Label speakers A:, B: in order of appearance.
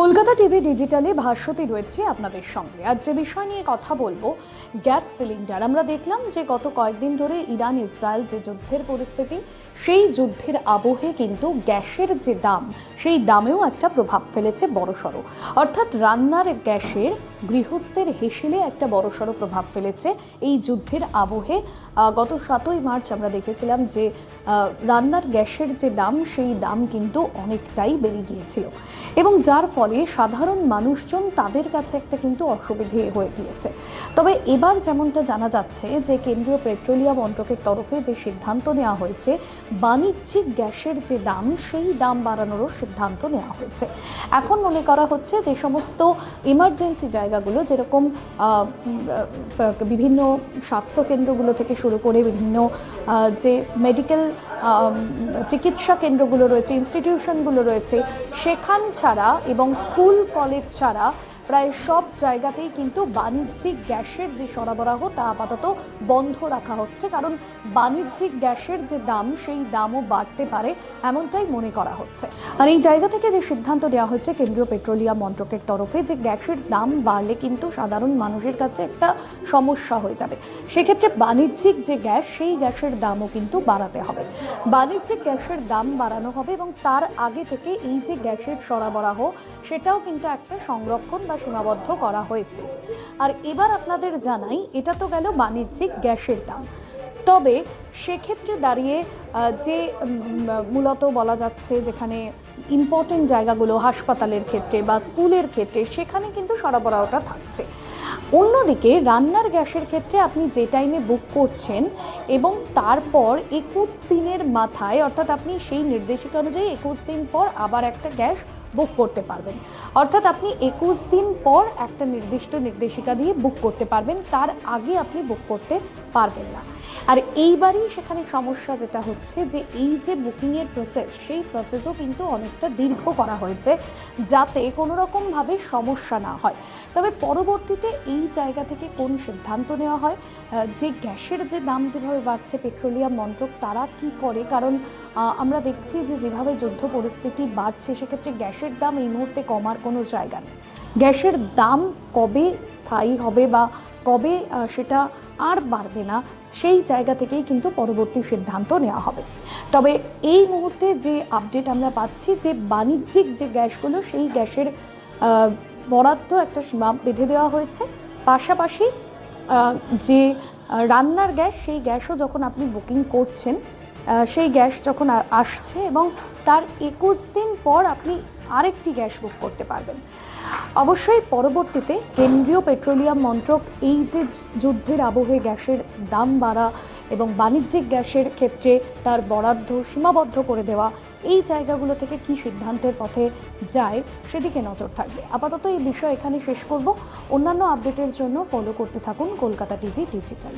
A: Kolkata TV ডিজিটালে ভাষ্যটি রয়েছে আপনাদের সঙ্গে। আজ যে বিষয় নিয়ে কথা বলবো, গ্যাস সিলিন্ডার। আমরা দেখলাম যে গত কয়েকদিন ধরে ইরান ইসরায়েল যে যুদ্ধের পরিস্থিতি, সেই যুদ্ধের আবহে কিন্তু গ্যাসের যে দাম, সেই দামেও একটা প্রভাব ফেলেছে বড়সড়। অর্থাৎ রান্নার গ্যাসের গৃহস্থের হেসেলে একটা বড়সড় প্রভাব ফেলেছে এই যুদ্ধের আবহে। গত 7ই মার্চ আমরা দেখেছিলাম যে রান্নার গ্যাসের যে দাম, সেই দাম কিন্তু অনেকটাই বেড়ে গিয়েছিল এবং যার ফলে সাধারণ মানুষজন তাদের কাছে একটা কিন্তু অসুবিধে হয়ে গিয়েছে। তবে এবার যেমনটা জানা যাচ্ছে যে কেন্দ্রীয় পেট্রোলিয়াম মন্ত্রকের তরফে যে সিদ্ধান্ত নেওয়া হয়েছে, বাণিজ্যিক গ্যাসের যে দাম, সেই দাম বাড়ানোরও সিদ্ধান্ত নেওয়া হয়েছে। এখন মনে করা হচ্ছে যে সমস্ত ইমার্জেন্সি জায়গাগুলো, যেরকম বিভিন্ন স্বাস্থ্যকেন্দ্রগুলো থেকে শুরু করে বিভিন্ন যে মেডিকেল চিকিৎসা কেন্দ্রগুলো রয়েছে, ইনস্টিটিউশনগুলো রয়েছে, সেখান ছাড়া এবং স্কুল কলেজ ছাড়া প্রায় সব জায়গাতেই কিন্তু বাণিজ্যিক গ্যাসের যে সরবরাহ তা আপাতত বন্ধ রাখা হচ্ছে। কারণ বাণিজ্যিক গ্যাসের যে দাম, সেই দামও বাড়তে পারে এমনটাই মনে করা হচ্ছে। আর এই জায়গা থেকে যে সিদ্ধান্ত নেওয়া হয়েছে কেন্দ্রীয় পেট্রোলিয়াম মন্ত্রকের তরফে, যে গ্যাসের দাম বাড়লে কিন্তু সাধারণ মানুষের কাছে একটা সমস্যা হয়ে যাবে। সেক্ষেত্রে বাণিজ্যিক যে গ্যাস, সেই গ্যাসের দামও কিন্তু বাড়াতে হবে। বাণিজ্যিক গ্যাসের দাম বাড়ানো হবে এবং তার আগে থেকে এই যে গ্যাসের সরবরাহ, সেটাও কিন্তু একটা সংরক্ষণ বা সীমাবদ্ধ করা হয়েছে। আর এবার আপনাদের জানাই, এটা তো গেল বাণিজ্যিক গ্যাসের দাম। তবে সেক্ষেত্রে দাঁড়িয়ে যে মূলত বলা যাচ্ছে, যেখানে ইম্পর্টেন্ট জায়গাগুলো, হাসপাতালের ক্ষেত্রে বা স্কুলের ক্ষেত্রে, সেখানে কিন্তু সরবরাহটা থাকছে। অন্যদিকে রান্নার গ্যাসের ক্ষেত্রে আপনি যে টাইমে বুক করছেন এবং তারপর 21 দিনের মাথায়, অর্থাৎ আপনি সেই নির্দেশিকা অনুযায়ী 21 দিন পর আবার একটা গ্যাস বুক করতে পারবেন। অর্থাৎ আপনি 21 দিন পর একটা নির্দিষ্ট নির্দেশিকা দিয়ে বুক করতে পারবেন, তার আগে আপনি বুক করতে পারবেন না। আর এইবারই সেখানে সমস্যা যেটা হচ্ছে, যে এই যে বুকিংয়ের প্রসেস, সেই প্রসেসও কিন্তু অনেকটা দীর্ঘ করা হয়েছে, যাতে কোনো রকমভাবে সমস্যা না হয়। তবে পরবর্তীতে এই জায়গা থেকে কোন সিদ্ধান্ত নেওয়া হয়, যে গ্যাসের যে দাম যেভাবে বাড়ছে, পেট্রোলিয়াম মন্ত্রক তারা কি করে, কারণ আমরা দেখছি যে যেভাবে যুদ্ধ পরিস্থিতি বাড়ছে, সেক্ষেত্রে গ্যাসের দাম এই মুহূর্তে কমার কোনো জায়গা নেই। গ্যাসের দাম কবে স্থায়ী হবে বা কবে সেটা আর বাড়বে না, সেই জায়গা থেকেই কিন্তু পরবর্তী সিদ্ধান্ত নেওয়া হবে। তবে এই মুহূর্তে যে আপডেট আমরা পাচ্ছি, যে বাণিজ্যিক যে গ্যাসগুলো, সেই গ্যাসের বরাদ্দ একটা সীমা বেঁধে দেওয়া হয়েছে। পাশাপাশি যে রান্নার গ্যাস, সেই গ্যাসও যখন আপনি বুকিং করছেন, সেই গ্যাস যখন আসছে এবং তার 21 দিন পর আপনি আরেকটি গ্যাস বুক করতে পারবেন। অবশ্যই পরবর্তীতে কেন্দ্রীয় পেট্রোলিয়াম মন্ত্রক এই যে যুদ্ধের আবহে গ্যাসের দাম বাড়া এবং বাণিজ্যিক গ্যাসের ক্ষেত্রে তার বরাদ্দ সীমাবদ্ধ করে দেওয়া, এই জায়গাগুলো থেকে কি সিদ্ধান্তের পথে যায়, সেদিকে নজর থাকবে। আপাতত এই বিষয় এখানে শেষ করব। অন্যান্য আপডেটের জন্য ফলো করতে থাকুন কলকাতা টিভি ডিজিটাল।